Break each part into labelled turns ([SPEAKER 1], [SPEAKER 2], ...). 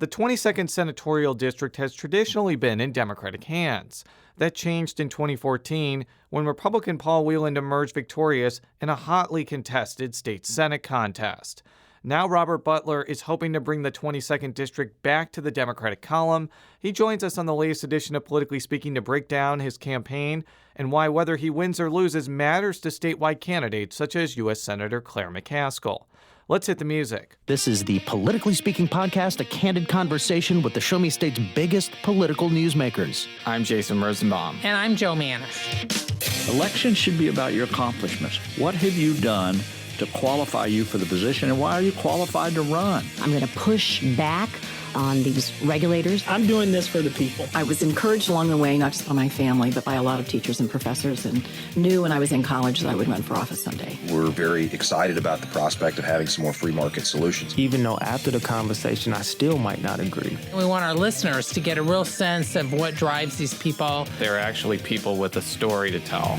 [SPEAKER 1] The 22nd Senatorial District has traditionally been in Democratic hands. That changed in 2014 when Republican Paul Wieland emerged victorious in a hotly contested state Senate contest. Now Robert Butler is hoping to bring the 22nd District back to the Democratic column. He joins us on the latest edition of Politically Speaking to break down his campaign and why whether he wins or loses matters to statewide candidates such as U.S. Senator Claire McCaskill. Let's hit the music.
[SPEAKER 2] This is the Politically Speaking podcast, a candid conversation with the Show Me State's biggest political newsmakers.
[SPEAKER 1] I'm Jason Rosenbaum.
[SPEAKER 3] And I'm Joe Manis.
[SPEAKER 4] Elections should be about your accomplishments. What have you done to qualify you for the position, and why are you qualified to run?
[SPEAKER 5] I'm going to push back on these regulators.
[SPEAKER 3] I'm doing this for the people.
[SPEAKER 6] I was encouraged along the way, not just by my family, but by a lot of teachers and professors, and knew when I was in college that I would run for office someday.
[SPEAKER 7] We're very excited about the prospect of having some more free market solutions.
[SPEAKER 8] Even though after the conversation, I still might not agree.
[SPEAKER 3] We want our listeners to get a real sense of what drives these people.
[SPEAKER 1] They're actually people with a story to tell.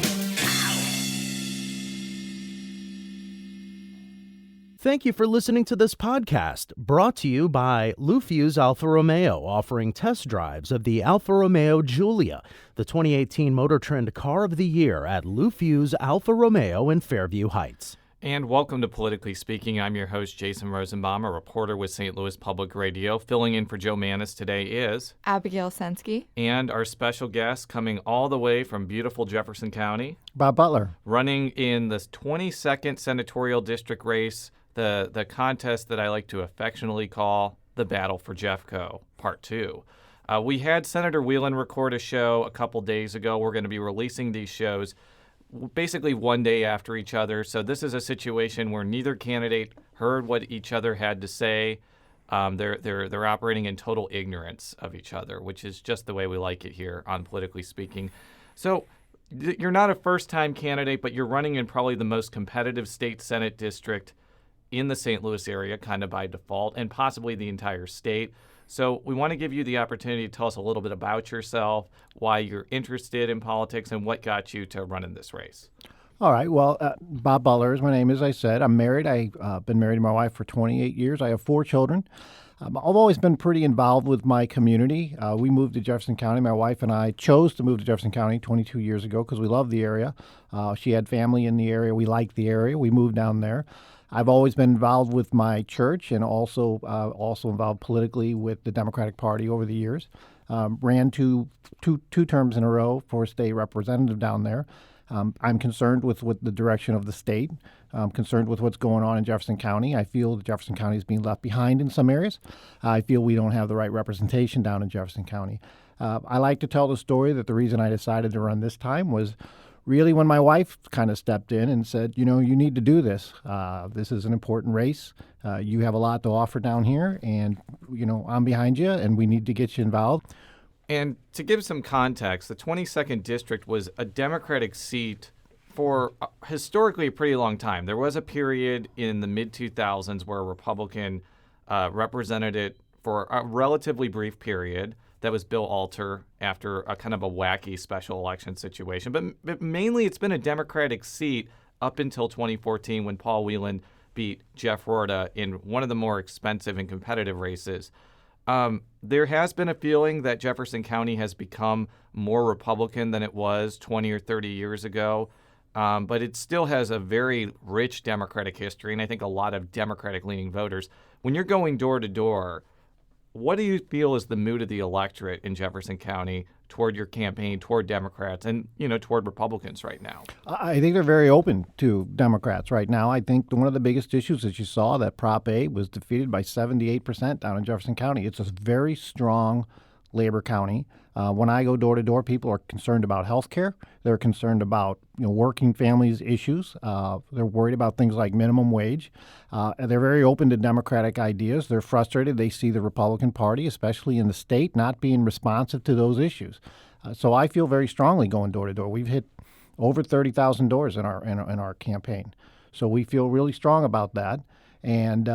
[SPEAKER 9] Thank you for listening to this podcast, brought to you by Lufuse Alfa Romeo, offering test drives of the Alfa Romeo Giulia, the 2018 Motor Trend Car of the Year at Lufuse Alfa Romeo in Fairview Heights.
[SPEAKER 1] And welcome to Politically Speaking. I'm your host, Jason Rosenbaum, a reporter with St. Louis Public Radio. Filling in for Joe Manis today is
[SPEAKER 10] Abigail Censky. And
[SPEAKER 1] our special guest coming all the way from beautiful Jefferson County,
[SPEAKER 11] Bob Butler,
[SPEAKER 1] running in the 22nd Senatorial District race, the contest that I like to affectionately call the Battle for Jeffco, Part 2. We had Senator Wieland record a show a couple days ago. We're going to be releasing these shows basically one day after each other. So this is a situation where neither candidate heard what each other had to say. They're operating in total ignorance of each other, which is just the way we like it here on Politically Speaking. So you're not a first-time candidate, but you're running in probably the most competitive state Senate district in the St. Louis area, kind of by default, and possibly the entire state. So we want to give you the opportunity to tell us a little bit about yourself, why you're interested in politics, and what got you to run in this race.
[SPEAKER 11] All right. Well, Bob Butler is my name, as I said. I'm married. I've been married to my wife for 28 years. I have 4 children. I've always been pretty involved with my community. We moved to Jefferson County. My wife and I chose to move to Jefferson County 22 years ago because we love the area. She had family in the area. We liked the area. We moved down there. I've always been involved with my church and also involved politically with the Democratic Party over the years. Ran two terms in a row for state representative down there. I'm concerned with the direction of the state. I'm concerned with what's going on in Jefferson County. I feel that Jefferson County is being left behind in some areas. I feel we don't have the right representation down in Jefferson County. I like to tell the story that the reason I decided to run this time was really when my wife kind of stepped in and said, you need to do this. This is an important race. You have a lot to offer down here, and, I'm behind you, and we need to get you involved.
[SPEAKER 1] And to give some context, the 22nd District was a Democratic seat for historically a pretty long time. There was a period in the mid-2000s where a Republican represented it for a relatively brief period. That was Bill Alter after a kind of a wacky special election situation. But mainly it's been a Democratic seat up until 2014 when Paul Wieland beat Jeff Rorta in one of the more expensive and competitive races. There has been a feeling that Jefferson County has become more Republican than it was 20 or 30 years ago. But it still has a very rich Democratic history, and I think a lot of Democratic-leaning voters. When you're going door to door, what do you feel is the mood of the electorate in Jefferson County toward your campaign, toward Democrats, and toward Republicans right now?
[SPEAKER 11] I think they're very open to Democrats right now. I think one of the biggest issues that you saw, that Prop 8 was defeated by 78% down in Jefferson County. It's a very strong labor county. When I go door to door, people are concerned about health care. They're concerned about working families' issues. They're worried about things like minimum wage. They're very open to Democratic ideas. They're frustrated. They see the Republican Party, especially in the state, not being responsive to those issues. So I feel very strongly going door to door. We've hit over 30,000 doors in our campaign. So we feel really strong about that. And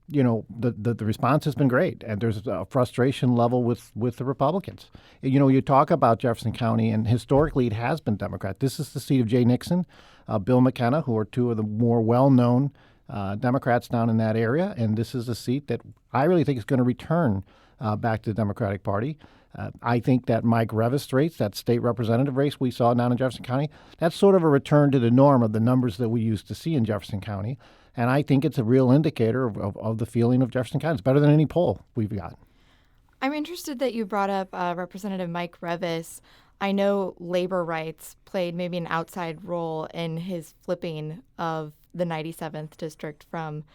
[SPEAKER 11] the response has been great, and there's a frustration level with the Republicans. You talk about Jefferson County, and historically it has been Democrat. This is the seat of Jay Nixon, Bill McKenna, who are two of the more well-known Democrats down in that area, and this is a seat that I really think is going to return back to the Democratic Party. I think that Mike Revis race, that state representative race we saw down in Jefferson County, that's sort of a return to the norm of the numbers that we used to see in Jefferson County. And I think it's a real indicator of the feeling of Jefferson County. It's better than any poll we've got.
[SPEAKER 10] I'm interested that you brought up Representative Mike Revis. I know labor rights played maybe an outside role in his flipping of the 97th district from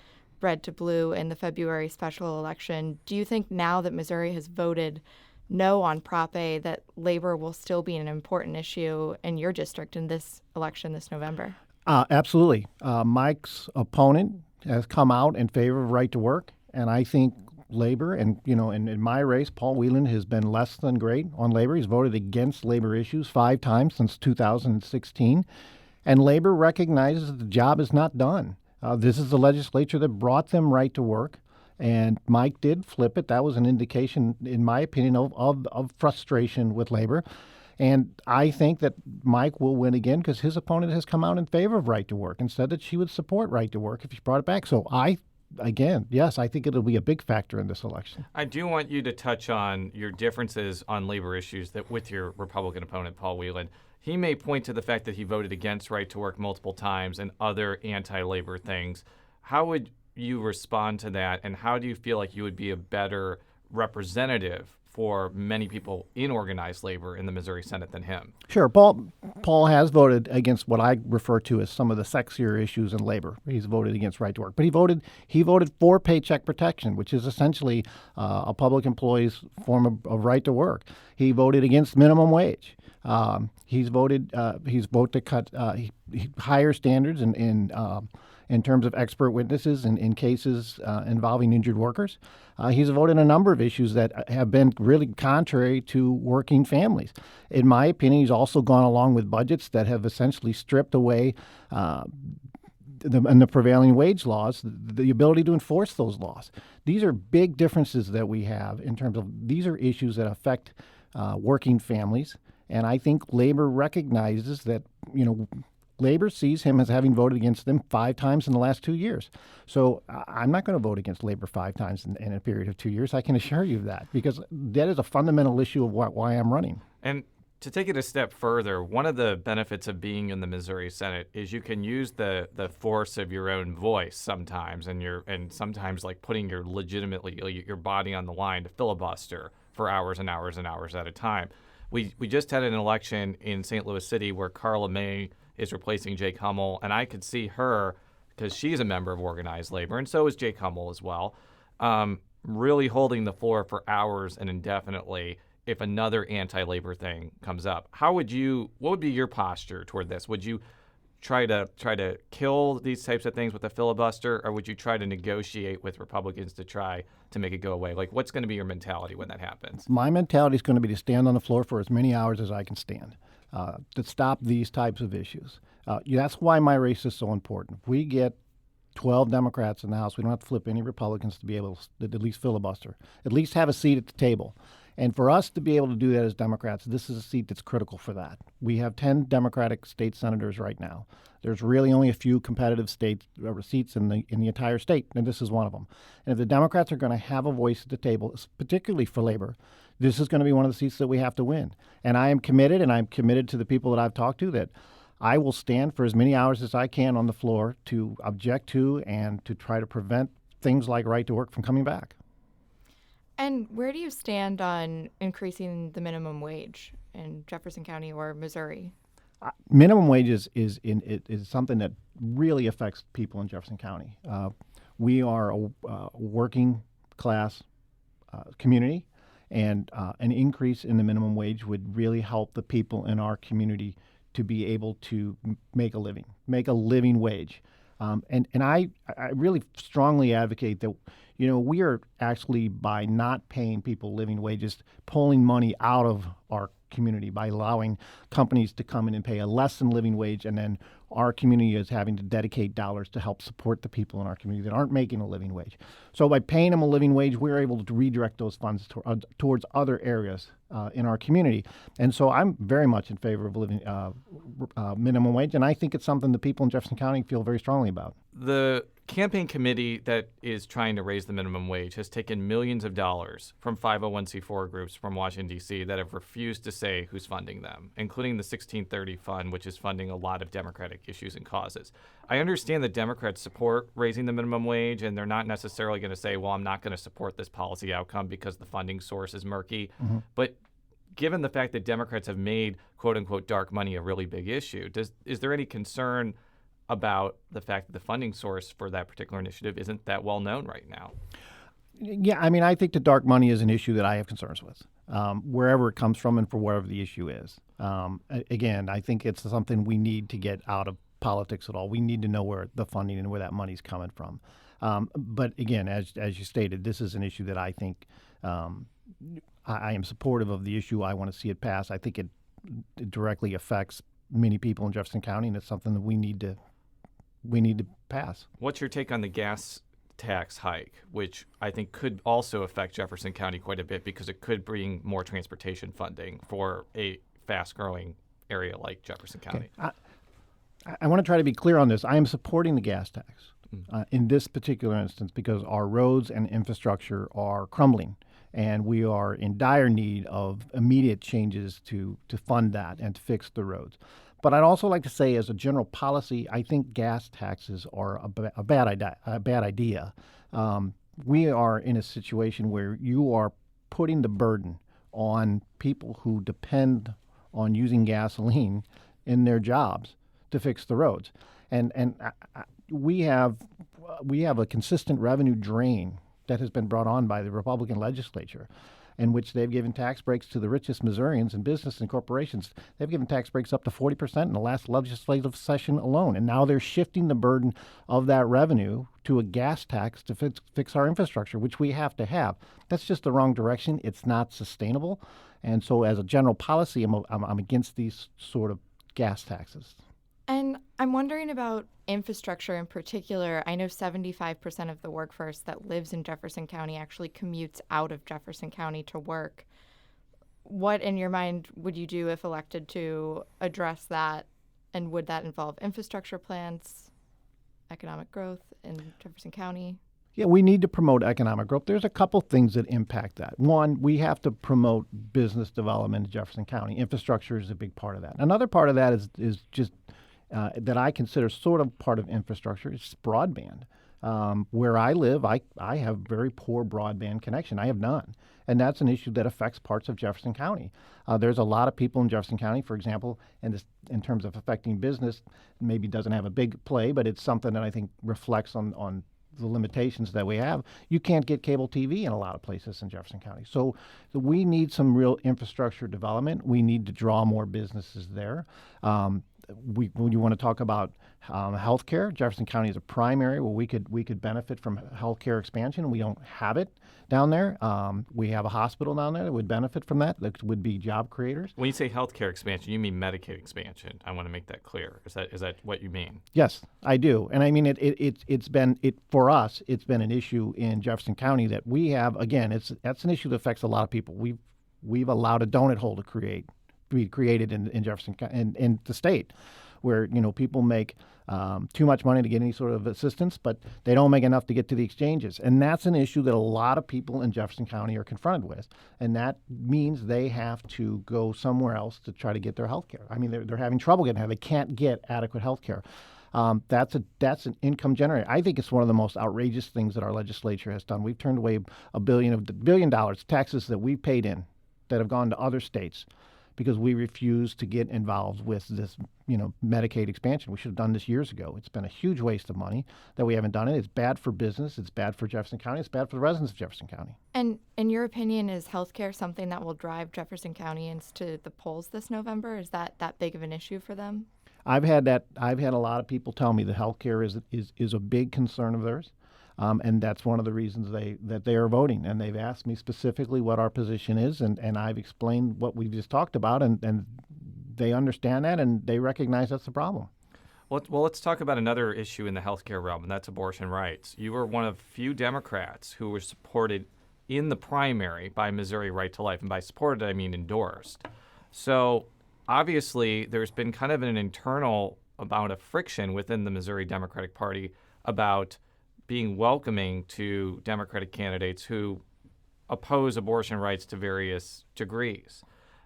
[SPEAKER 10] red to blue in the February special election. Do you think now that Missouri has voted no on Prop A that labor will still be an important issue in your district in this election this November?
[SPEAKER 11] Absolutely. Mike's opponent has come out in favor of right to work, and I think labor, and in my race, Paul Whelan has been less than great on labor. He's voted against labor issues 5 times since 2016, and labor recognizes that the job is not done. This is the legislature that brought them right to work, and Mike did flip it. That was an indication, in my opinion, of frustration with labor. And I think that Mike will win again because his opponent has come out in favor of right to work and said that she would support right to work if she brought it back. So yes, I think it'll be a big factor in this election.
[SPEAKER 1] I do want you to touch on your differences on labor issues that with your Republican opponent, Paul Whelan. He may point to the fact that he voted against right to work multiple times and other anti-labor things. How would you respond to that, and how do you feel like you would be a better representative for many people in organized labor in the Missouri Senate than him?
[SPEAKER 11] Sure. Paul has voted against what I refer to as some of the sexier issues in labor. He's voted against right to work. But he voted for paycheck protection, which is essentially a public employee's form of right to work. He voted against minimum wage. He's voted to cut higher standards in terms of expert witnesses in cases involving injured workers. He's voted a number of issues that have been really contrary to working families. In my opinion, he's also gone along with budgets that have essentially stripped away the prevailing wage laws, the ability to enforce those laws. These are big differences that we have in terms of these are issues that affect working families. And I think labor recognizes that, labor sees him as having voted against them 5 times in the last 2 years. So I'm not going to vote against labor 5 times in a period of 2 years. I can assure you of that, because that is a fundamental issue of why I'm running.
[SPEAKER 1] And to take it a step further, one of the benefits of being in the Missouri Senate is you can use the force of your own voice sometimes, and sometimes like putting your body on the line to filibuster for hours and hours and hours at a time. We just had an election in St. Louis City where Carla May is replacing Jake Hummel, and I could see her, because she's a member of organized labor, and so is Jake Hummel as well, really holding the floor for hours and indefinitely if another anti-labor thing comes up. What would be your posture toward this? Would you try to kill these types of things with a filibuster, or would you try to negotiate with Republicans to try to make it go away? Like, what's going to be your mentality when that happens?
[SPEAKER 11] My mentality is going to be to stand on the floor for as many hours as I can stand. To stop these types of issues. That's why my race is so important. If we get 12 Democrats in the House, we don't have to flip any Republicans to be able to at least filibuster, at least have a seat at the table. And for us to be able to do that as Democrats, this is a seat that's critical for that. We have 10 Democratic state senators right now. There's really only a few competitive seats in the entire state, and this is one of them. And if the Democrats are going to have a voice at the table, particularly for labor, this is going to be one of the seats that we have to win. And I am committed, and I'm committed to the people that I've talked to, that I will stand for as many hours as I can on the floor to object to and to try to prevent things like right to work from coming back.
[SPEAKER 10] And where do you stand on increasing the minimum wage in Jefferson County or Missouri?
[SPEAKER 11] Minimum wage is something that really affects people in Jefferson County. We are a working class community, and an increase in the minimum wage would really help the people in our community to be able to make a living wage. And I really strongly advocate that, we are actually, by not paying people living wages, pulling money out of our community by allowing companies to come in and pay a less than living wage, and then our community is having to dedicate dollars to help support the people in our community that aren't making a living wage. So by paying them a living wage, we're able to redirect those funds towards other areas in our community. And so I'm very much in favor of living minimum wage, and I think it's something the people in Jefferson County feel very strongly about.
[SPEAKER 1] The campaign committee that is trying to raise the minimum wage has taken millions of dollars from 501c4 groups from Washington, D.C. that have refused to say who's funding them, including the 1630 Fund, which is funding a lot of Democratic issues and causes. I understand that Democrats support raising the minimum wage, and they're not necessarily going to say, well, I'm not going to support this policy outcome because the funding source is murky. Mm-hmm. But given the fact that Democrats have made, quote unquote, dark money a really big issue, is there any concern about the fact that the funding source for that particular initiative isn't that well known right now?
[SPEAKER 11] Yeah, I mean, I think the dark money is an issue that I have concerns with, wherever it comes from and for wherever the issue is. Again, I think it's something we need to get out of politics at all. We need to know where the funding and where that money's coming from. But again, as you stated, this is an issue that I think I am supportive of the issue. I want to see it pass. I think it directly affects many people in Jefferson County, and it's something that we need to pass.
[SPEAKER 1] What's your take on the gas tax hike, which I think could also affect Jefferson County quite a bit because it could bring more transportation funding for a fast-growing area like Jefferson County?
[SPEAKER 11] Okay. I want to try to be clear on this. I am supporting the gas tax in this particular instance because our roads and infrastructure are crumbling, and we are in dire need of immediate changes to fund that and to fix the roads. But I'd also like to say, as a general policy, I think gas taxes are a bad idea. We are in a situation where you are putting the burden on people who depend on using gasoline in their jobs to fix the roads, and we have a consistent revenue drain that has been brought on by the Republican legislature, in which they've given tax breaks to the richest Missourians and business and corporations. They've given tax breaks up to 40% in the last legislative session alone. And now they're shifting the burden of that revenue to a gas tax to fix our infrastructure, which we have to have. That's just the wrong direction. It's not sustainable. And so as a general policy, I'm against these sort of gas taxes.
[SPEAKER 10] And I'm wondering about infrastructure in particular. I know 75% of the workforce that lives in Jefferson County actually commutes out of Jefferson County to work. What, in your mind, would you do if elected to address that? And would that involve infrastructure plans, economic growth in Jefferson County?
[SPEAKER 11] Yeah, we need to promote economic growth. There's a couple things that impact that. One, we have to promote business development in Jefferson County. Infrastructure is a big part of that. Another part of that is just that I consider sort of part of infrastructure is broadband. Where I live, I have very poor broadband connection. I have none. And that's an issue that affects parts of Jefferson County. There's a lot of people in Jefferson County, for example, and in terms of affecting business, maybe doesn't have a big play, but it's something that I think reflects on the limitations that we have. You can't get cable TV in a lot of places in Jefferson County. So we need some real infrastructure development. We need to draw more businesses there. When you want to talk about healthcare, Jefferson County is a prime area where we could benefit from healthcare expansion. We don't have it down there. We have a hospital down there that would benefit from that. That would be job creators.
[SPEAKER 1] When you say healthcare expansion, you mean Medicaid expansion. I want to make that clear. Is that what you mean?
[SPEAKER 11] Yes, I do. And I mean it's been for us. It's been an issue in Jefferson County that we have. Again, that's an issue that affects a lot of people. We've allowed a donut hole to be created in Jefferson in the state, where people make too much money to get any sort of assistance, but they don't make enough to get to the exchanges, and that's an issue that a lot of people in Jefferson County are confronted with, and that means they have to go somewhere else to try to get their health care. I mean, they're having trouble getting there. They can't get adequate health care. That's an income generator. I think it's one of the most outrageous things that our legislature has done. We've turned away $1 billion taxes that we paid in that have gone to other states, because we refuse to get involved with this, Medicaid expansion. We should have done this years ago. It's been a huge waste of money that we haven't done it. It's bad for business. It's bad for Jefferson County. It's bad for the residents of Jefferson County. And
[SPEAKER 10] in your opinion, is healthcare something that will drive Jefferson County into the polls this November? Is that big of an issue for them? I've had a lot of people tell me that healthcare is a big concern of theirs. And that's one of the reasons that they are voting. And they've asked me specifically what our position is, and I've explained what we just talked about, and they understand that, and they recognize that's the problem.
[SPEAKER 1] Well, let's talk about another issue in the healthcare realm, and that's abortion rights. You were one of few Democrats who were supported in the primary by Missouri Right to Life, and by supported I mean endorsed. So obviously there's been kind of an internal amount of friction within the Missouri Democratic Party about being welcoming to Democratic candidates who oppose abortion rights to various degrees.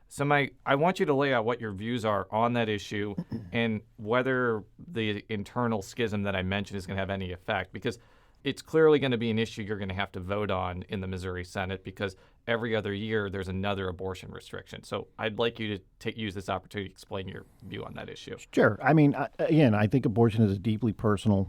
[SPEAKER 1] So I want you to lay out what your views are on that issue and whether the internal schism that I mentioned is going to have any effect, because it's clearly going to be an issue you're going to have to vote on in the Missouri Senate, because every other year there's another abortion restriction. So I'd like you to use this opportunity to explain your view on that issue.
[SPEAKER 11] Sure. I mean, again, I think abortion is a deeply personal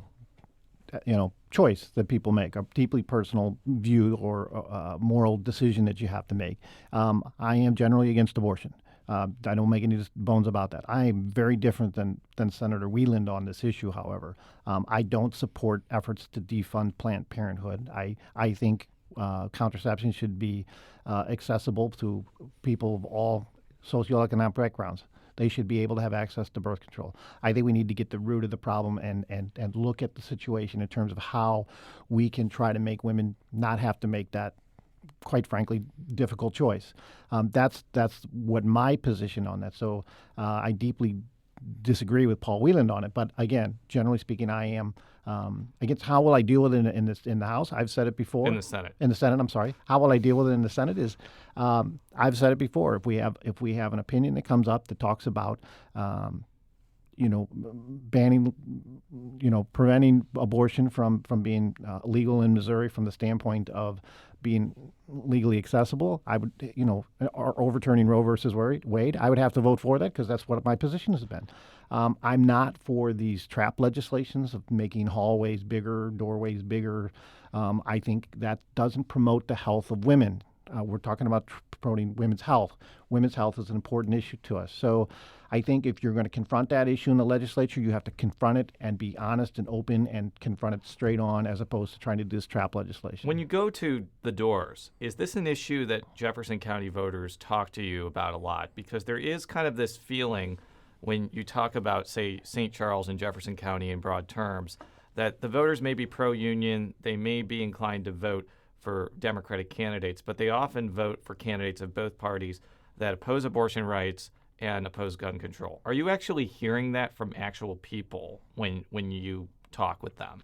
[SPEAKER 11] choice that people make, a deeply personal view or moral decision that you have to make. I am generally against abortion. I don't make any bones about that. I am very different than Senator Wieland on this issue, however. I don't support efforts to defund Planned Parenthood. I think contraception should be accessible to people of all socioeconomic backgrounds. They should be able to have access to birth control. I think we need to get the root of the problem and look at the situation in terms of how we can try to make women not have to make that, quite frankly, difficult choice. That's what my position on that. So I deeply disagree with Paul Wieland on it. But again, generally speaking, I am against. How will I deal with it in the House? I've said it before.
[SPEAKER 1] In the Senate.
[SPEAKER 11] In the Senate, I'm sorry. How will I deal with it in the Senate is, I've said it before. If we have an opinion that comes up that talks about, banning, preventing abortion from being legal in Missouri from the standpoint of being legally accessible, I would, or overturning Roe versus Wade, I would have to vote for that because that's what my position has been. I'm not for these trap legislations of making hallways bigger, doorways bigger. I think that doesn't promote the health of women. We're talking about promoting women's health. Women's health is an important issue to us. So I think if you're going to confront that issue in the legislature, you have to confront it and be honest and open and confront it straight on, as opposed to trying to do this trap legislation.
[SPEAKER 1] When you go to the doors, is this an issue that Jefferson County voters talk to you about a lot? Because there is kind of this feeling when you talk about, say, St. Charles and Jefferson County in broad terms, that the voters may be pro-union, they may be inclined to vote for Democratic candidates, but they often vote for candidates of both parties that oppose abortion rights and oppose gun control. Are you actually hearing that from actual people when you talk with them?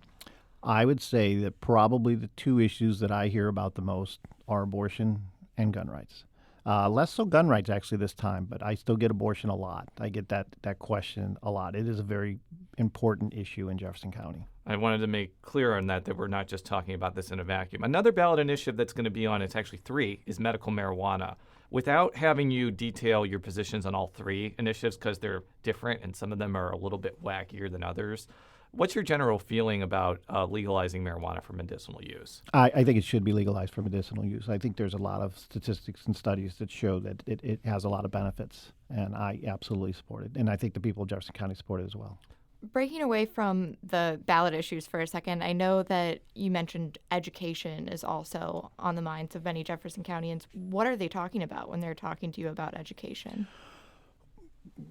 [SPEAKER 11] I would say that probably the two issues that I hear about the most are abortion and gun rights. Less so gun rights actually this time, but I still get abortion a lot. I get that question a lot. It is a very important issue in Jefferson County.
[SPEAKER 1] I wanted to make clear on that we're not just talking about this in a vacuum. Another ballot initiative that's going to be on, it's actually three, is medical marijuana. Without having you detail your positions on all three initiatives, because they're different and some of them are a little bit wackier than others, what's your general feeling about legalizing marijuana for medicinal use?
[SPEAKER 11] I think it should be legalized for medicinal use. I think there's a lot of statistics and studies that show that it has a lot of benefits, and I absolutely support it. And I think the people of Jefferson County support it as well.
[SPEAKER 10] Breaking away from the ballot issues for a second, I know that you mentioned education is also on the minds of many Jefferson Countyans. What are they talking about when they're talking to you about education?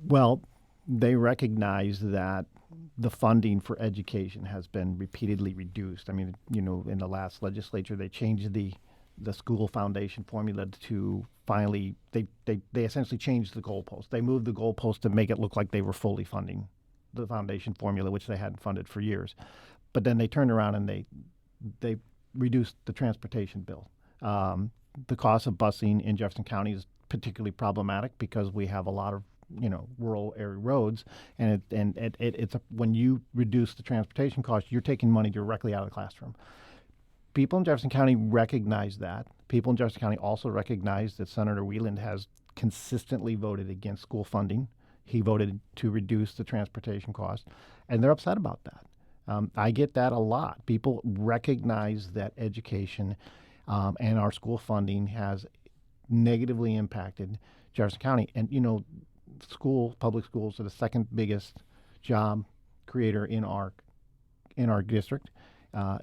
[SPEAKER 11] Well, they recognize that the funding for education has been repeatedly reduced. I mean, in the last legislature, they changed the school foundation formula to finally, they essentially changed the goalpost. They moved the goalpost to make it look like they were fully funding the foundation formula, which they hadn't funded for years. But then they turned around and they reduced the transportation bill. The cost of busing in Jefferson County is particularly problematic because we have a lot of rural area roads, and when you reduce the transportation cost, you're taking money directly out of the classroom. People in Jefferson County recognize that. People in Jefferson County also recognize that Senator Wieland has consistently voted against school funding. He voted to reduce the transportation cost, and they're upset about that. I get that a lot. People recognize that education and our school funding has negatively impacted Jefferson County. And, public schools are the second biggest job creator in our district.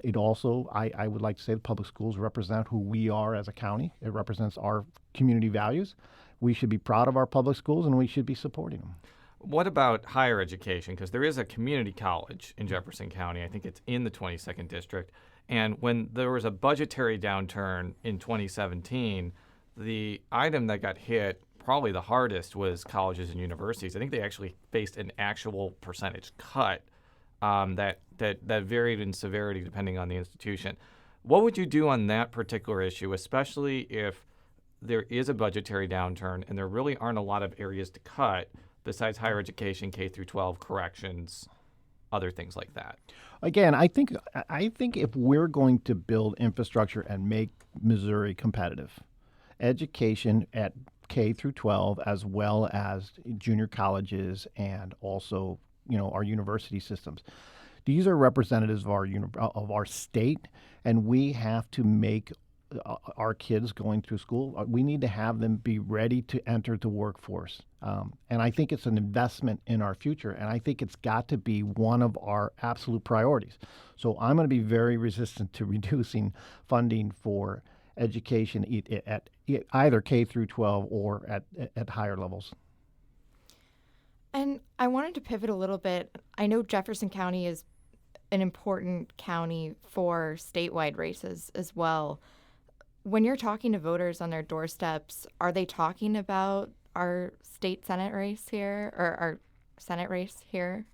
[SPEAKER 11] It also, I would like to say, the public schools represent who we are as a county. It represents our community values. We should be proud of our public schools, and we should be supporting them.
[SPEAKER 1] What about higher education? Because there is a community college in Jefferson County. I think it's in the 22nd district. And when there was a budgetary downturn in 2017, the item that got hit probably the hardest was colleges and universities. I think they actually faced an actual percentage cut that varied in severity depending on the institution. What would you do on that particular issue, especially if there is a budgetary downturn and there really aren't a lot of areas to cut besides higher education, K through 12, corrections, other things like that?
[SPEAKER 11] Again, I think if we're going to build infrastructure and make Missouri competitive, education at K through 12 as well as junior colleges and also our university systems. These are representatives of our state, and we have to make our kids going through school. We need to have them be ready to enter the workforce, and I think it's an investment in our future, and I think it's got to be one of our absolute priorities. So I'm going to be very resistant to reducing funding for education at either K through 12 or at higher levels.
[SPEAKER 10] And I wanted to pivot a little bit. I know Jefferson County is an important county for statewide races as well. When you're talking to voters on their doorsteps, are they talking about our state Senate race here or our Senate race here?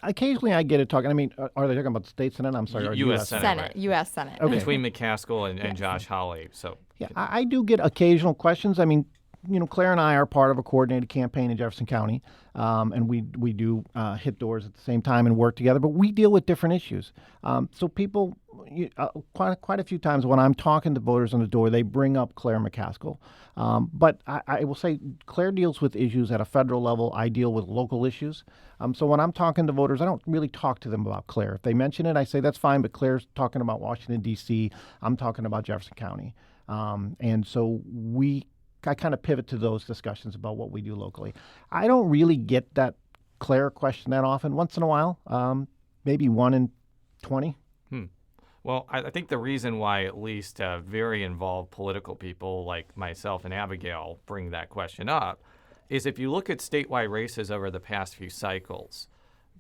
[SPEAKER 11] Occasionally I get it talking. I mean, are they talking about the state Senate? I'm sorry.
[SPEAKER 1] U.S. Senate.
[SPEAKER 10] Senate. U.S. Senate.
[SPEAKER 11] Okay.
[SPEAKER 1] Between McCaskill and Josh Hawley. So
[SPEAKER 11] yeah, I do get occasional questions. I mean, Claire and I are part of a coordinated campaign in Jefferson County, and we do hit doors at the same time and work together. But we deal with different issues. So people, quite a few times when I'm talking to voters on the door, they bring up Claire McCaskill. But I will say Claire deals with issues at a federal level. I deal with local issues. So when I'm talking to voters, I don't really talk to them about Claire. If they mention it, I say that's fine. But Claire's talking about Washington, D.C. I'm talking about Jefferson County. And so I kind of pivot to those discussions about what we do locally. I don't really get that Claire question that often. Once in a while, maybe 1 in 20.
[SPEAKER 1] Well, I think the reason why at least very involved political people like myself and Abigail bring that question up is if you look at statewide races over the past few cycles,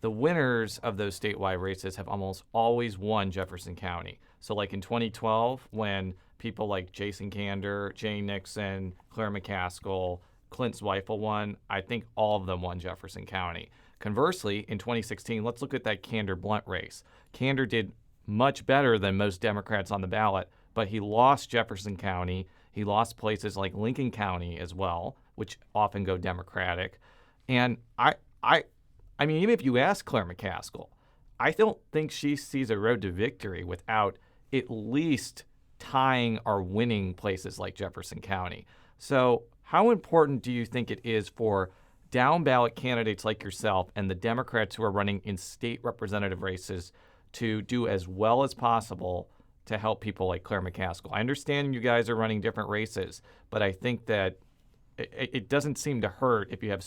[SPEAKER 1] the winners of those statewide races have almost always won Jefferson County. So like in 2012, when people like Jason Kander, Jay Nixon, Claire McCaskill, Clint Zweifel won, I think all of them won Jefferson County. Conversely, in 2016, let's look at that Kander-Blunt race. Kander did much better than most Democrats on the ballot, but he lost Jefferson County. He lost places like Lincoln County as well, which often go Democratic. And I mean, even if you ask Claire McCaskill, I don't think she sees a road to victory without at least tying or winning places like Jefferson County. So how important do you think it is for down ballot candidates like yourself and the Democrats who are running in state representative races to do as well as possible to help people like Claire McCaskill? I understand you guys are running different races, but I think that it doesn't seem to hurt if you have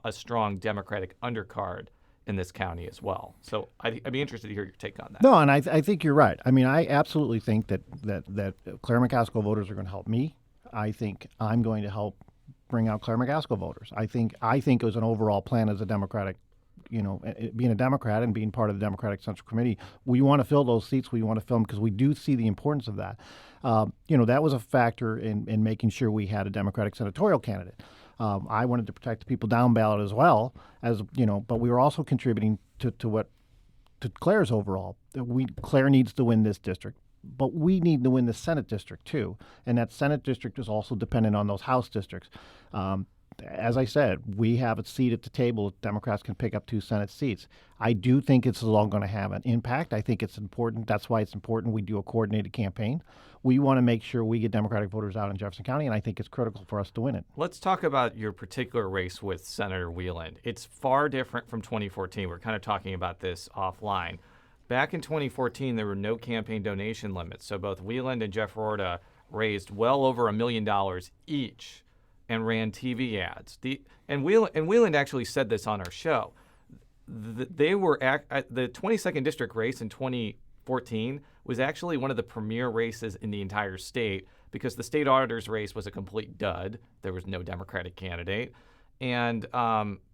[SPEAKER 1] a strong Democratic undercard in this county as well. So I'd be interested to hear your take on that.
[SPEAKER 11] No, and I think you're right. I mean, I absolutely think that Claire McCaskill voters are going to help me. I think I'm going to help bring out Claire McCaskill voters. I think it was an overall plan as a Democratic, being a Democrat and being part of the Democratic Central Committee, we want to fill those seats. We want to fill them because we do see the importance of that. That was a factor in making sure we had a Democratic senatorial candidate. I wanted to protect the people down ballot as well, but we were also contributing to Claire's overall. Claire needs to win this district, but we need to win the Senate district too, and that Senate district is also dependent on those House districts. As I said, we have a seat at the table if Democrats can pick up 2 Senate seats. I do think it's all going to have an impact. I think it's important. That's why it's important we do a coordinated campaign. We want to make sure we get Democratic voters out in Jefferson County, and I think it's critical for us to win it.
[SPEAKER 1] Let's talk about your particular race with Senator Wieland. It's far different from 2014. We're kind of talking about this offline. Back in 2014, there were no campaign donation limits, so both Wieland and Jeff Rorta raised well over $1 million each and ran TV ads. And Wieland actually said this on our show. They were the 22nd district race in 2014 was actually one of the premier races in the entire state because the state auditor's race was a complete dud. There was no Democratic candidate. And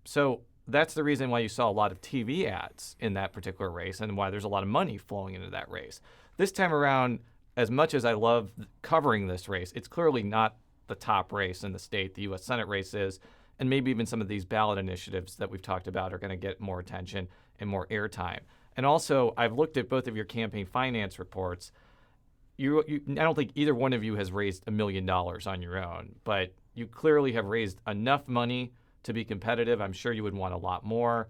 [SPEAKER 1] so that's the reason why you saw a lot of TV ads in that particular race and why there's a lot of money flowing into that race. This time around, as much as I love covering this race, it's clearly not the top race in the state. The U.S. Senate race is, and maybe even some of these ballot initiatives that we've talked about are going to get more attention. and more airtime. And also, I've looked at both of your campaign finance reports. I don't think either one of you has raised $1 million on your own, but you clearly have raised enough money to be competitive. I'm sure you would want a lot more.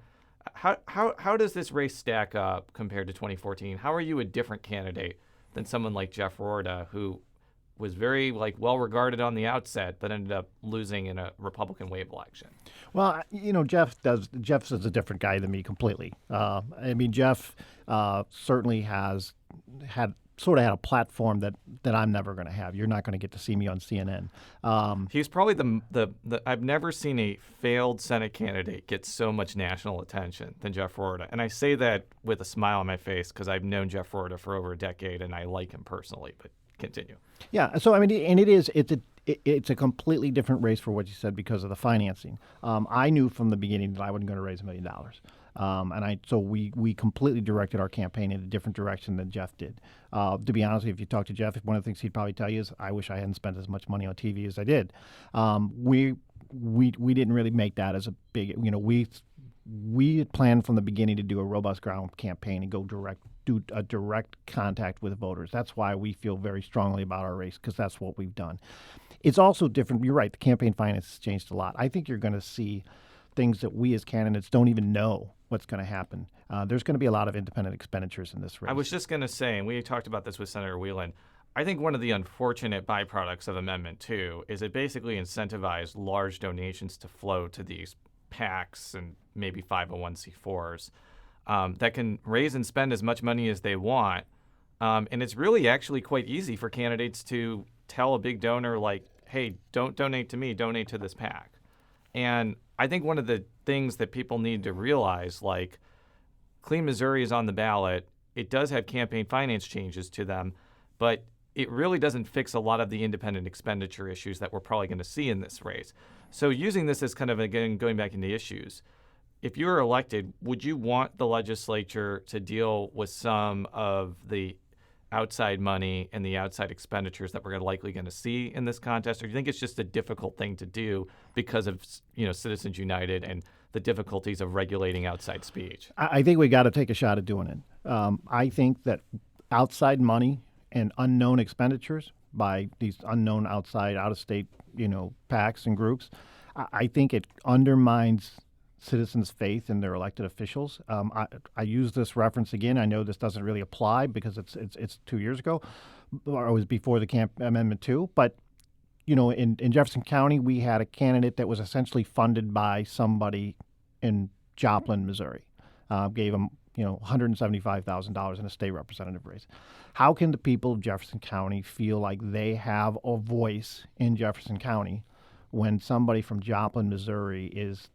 [SPEAKER 1] How does this race stack up compared to 2014? How are you a different candidate than someone like Jeff Rorta, who was very well regarded on the outset, but ended up losing in a Republican wave election?
[SPEAKER 11] Well, Jeff's is a different guy than me completely. Jeff certainly has had a platform that I'm never going to have. You're not going to get to see me on CNN.
[SPEAKER 1] He's probably the I've never seen a failed Senate candidate get so much national attention than Jeff Rorta. And I say that with a smile on my face because I've known Jeff Rorta for over a decade and I like him personally, but continue.
[SPEAKER 11] Yeah. So, it's a completely different race for what you said because of the financing. I knew from the beginning that I wasn't going to raise $1 million. So we completely directed our campaign in a different direction than Jeff did. To be honest, if you talk to Jeff, one of the things he'd probably tell you is, I wish I hadn't spent as much money on TV as I did. We didn't really make that as a big, we had planned from the beginning to do a robust ground campaign and do a direct contact with voters. That's why we feel very strongly about our race, because that's what we've done. It's also different. You're right. The campaign finance has changed a lot. I think you're going to see things that we as candidates don't even know what's going to happen. There's going to be a lot of independent expenditures in this race.
[SPEAKER 1] I was just going to say, and we talked about this with Senator Whelan, I think one of the unfortunate byproducts of Amendment 2 is it basically incentivized large donations to flow to these PACs and maybe 501c4s that can raise and spend as much money as they want. And it's really actually quite easy for candidates to tell a big donor, hey, don't donate to me, donate to this PAC. And I think one of the things that people need to realize, Clean Missouri is on the ballot. It does have campaign finance changes to them, but it really doesn't fix a lot of the independent expenditure issues that we're probably going to see in this race. So using this as kind of, again, going back into issues, if you were elected, would you want the legislature to deal with some of the outside money and the outside expenditures that we're likely going to see in this contest? Or do you think it's just a difficult thing to do because of Citizens United and the difficulties of regulating outside speech?
[SPEAKER 11] I think we got to take a shot at doing it. I think that outside money and unknown expenditures by these unknown out-of-state, PACs and groups, I think it undermines citizens' faith in their elected officials. I use this reference again. I know this doesn't really apply because it's 2 years ago, or it was before the Amendment 2. But in Jefferson County, we had a candidate that was essentially funded by somebody in Joplin, Missouri. Gave him $175,000 in a state representative race. How can the people of Jefferson County feel like they have a voice in Jefferson County when somebody from Joplin, Missouri is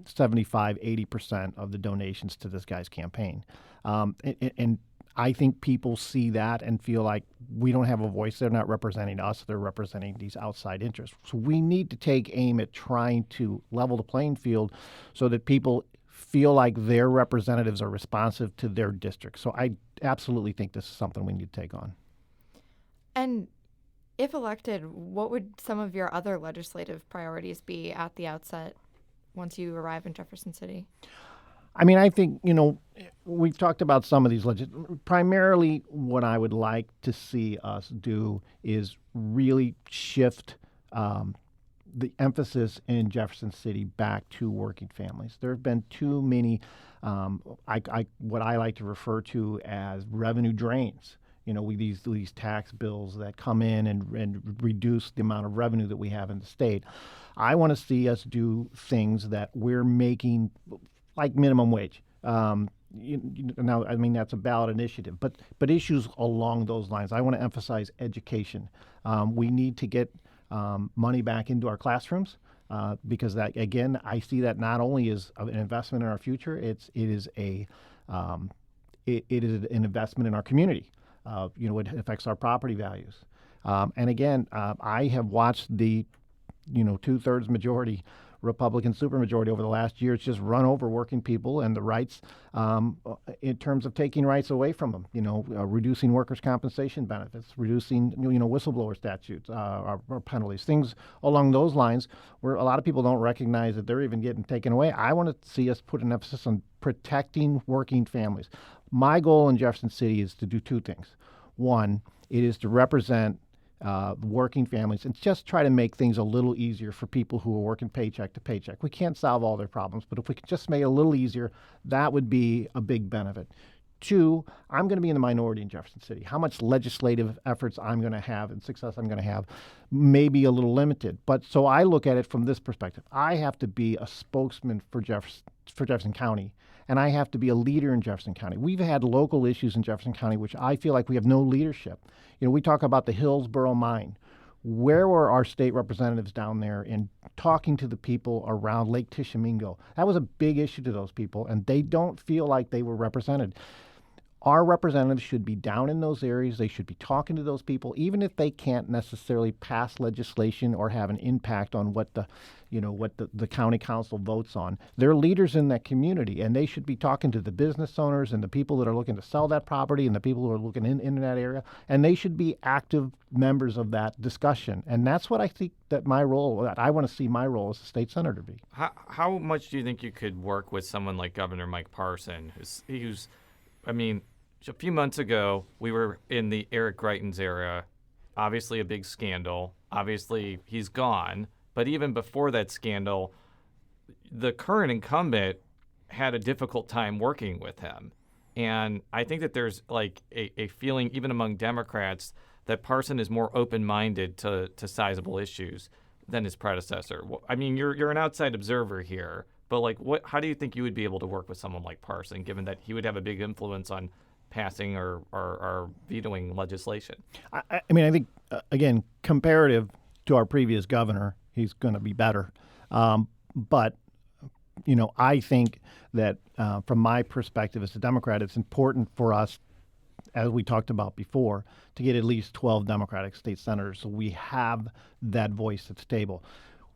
[SPEAKER 11] 75-80% of the donations to this guy's campaign? And I think people see that and feel like we don't have a voice. They're not representing us. They're representing these outside interests. So we need to take aim at trying to level the playing field so that people feel like their representatives are responsive to their district. So I absolutely think this is something we need to take on. And
[SPEAKER 10] if elected, what would some of your other legislative priorities be at the outset once you arrive in Jefferson City?
[SPEAKER 11] I think, we've talked about some of these primarily what I would like to see us do is really shift the emphasis in Jefferson City back to working families. There have been too many, what I like to refer to as revenue drains. These tax bills that come in and reduce the amount of revenue that we have in the state. I want to see us do things that we're making, like minimum wage. Now, that's a ballot initiative, but issues along those lines. I want to emphasize education. We need to get money back into our classrooms because that, again, I see that not only as an investment in our future, it is an investment in our community. It affects our property values. And again, I have watched the 2/3 majority Republican supermajority over the last year. It's just run over working people and the rights in terms of taking rights away from them. Reducing workers' compensation benefits, reducing whistleblower statutes or penalties, things along those lines where a lot of people don't recognize that they're even getting taken away. I want to see us put an emphasis on protecting working families. My goal in Jefferson City is to do two things. One, it is to represent working families and just try to make things a little easier for people who are working paycheck to paycheck. We can't solve all their problems, but if we could just make it a little easier, that would be a big benefit. Two, I'm going to be in the minority in Jefferson City. How much legislative efforts I'm going to have and success I'm going to have may be a little limited. But so I look at it from this perspective. I have to be a spokesman for Jefferson County, and I have to be a leader in Jefferson County. We've had local issues in Jefferson County which I feel like we have no leadership. We talk about the Hillsborough mine. Where were our state representatives down there in talking to the people around Lake Tishomingo? That was a big issue to those people, and they don't feel like they were represented. Our representatives should be down in those areas. They should be talking to those people, even if they can't necessarily pass legislation or have an impact on what the county council votes on. They're leaders in that community, and they should be talking to the business owners and the people that are looking to sell that property and the people who are looking in that area, and they should be active members of that discussion. And that's what I think that I want to see my role as a state senator be.
[SPEAKER 1] How much do you think you could work with someone like Governor Mike Parson, who's a few months ago, we were in the Eric Greitens era, obviously a big scandal. Obviously, he's gone. But even before that scandal, the current incumbent had a difficult time working with him. And I think that there's like a feeling, even among Democrats, that Parson is more open-minded to sizable issues than his predecessor. You're an outside observer here. But how do you think you would be able to work with someone like Parson, given that he would have a big influence on passing or vetoing legislation?
[SPEAKER 11] I think, again, comparative to our previous governor, he's going to be better. But I think that from my perspective as a Democrat, it's important for us, as we talked about before, to get at least 12 Democratic state senators so we have that voice at the table.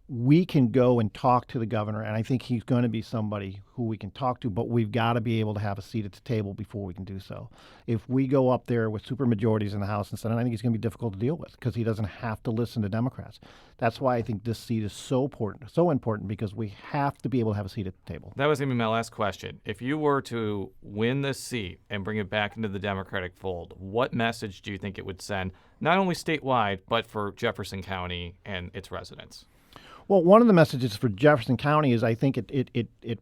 [SPEAKER 11] We can go and talk to the governor, and I think he's going to be somebody who we can talk to, but we've got to be able to have a seat at the table before we can do so. If we go up there with supermajorities in the House and Senate, I think he's going to be difficult to deal with because he doesn't have to listen to Democrats. That's why I think this seat is so important because we have to be able to have a seat at the table.
[SPEAKER 1] That was going to be my last question. If you were to win this seat and bring it back into the Democratic fold, what message do you think it would send, not only statewide, but for Jefferson County and its residents?
[SPEAKER 11] Well, one of the messages for Jefferson County is I think it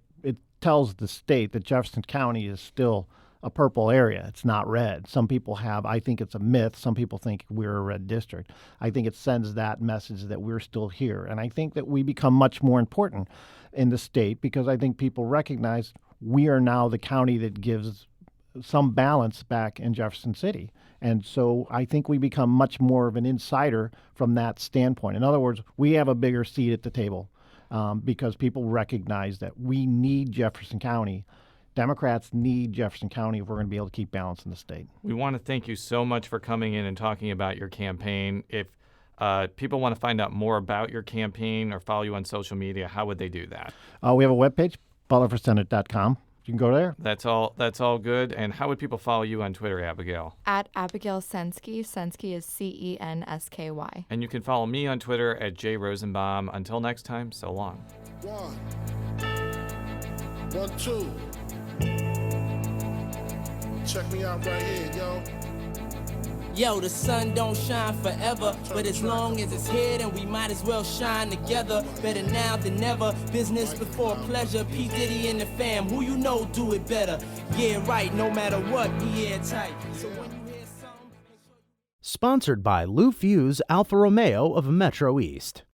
[SPEAKER 11] tells the state that Jefferson County is still a purple area. It's not red. Some people I think it's a myth. Some people think we're a red district. I think it sends that message that we're still here. And I think that we become much more important in the state because I think people recognize we are now the county that gives some balance back in Jefferson City. And so I think we become much more of an insider from that standpoint. In other words, we have a bigger seat at the table because people recognize that we need Jefferson County. Democrats need Jefferson County if we're going to be able to keep balance in the state.
[SPEAKER 1] We want to thank you so much for coming in and talking about your campaign. If people want to find out more about your campaign or follow you on social media, how would they do that?
[SPEAKER 11] We have a webpage, butlerforsenate.com. You can go there.
[SPEAKER 1] That's all good. And how would people follow you on Twitter, Abigail?
[SPEAKER 10] At Abigail Censky. Censky is Censky.
[SPEAKER 1] And you can follow me on Twitter at @Rosenbaum. Until next time, so long.
[SPEAKER 12] 1, 2. Check me out right here, yo.
[SPEAKER 13] Yo, the sun don't shine forever, but as long as it's here, then we might as well shine together. Better now than never, business before pleasure. P. Diddy and the fam, who you know do it better. Yeah, right, no matter what, we airtight. So when you hear something...
[SPEAKER 9] Sponsored by Lou Fuse Alfa Romeo of Metro East.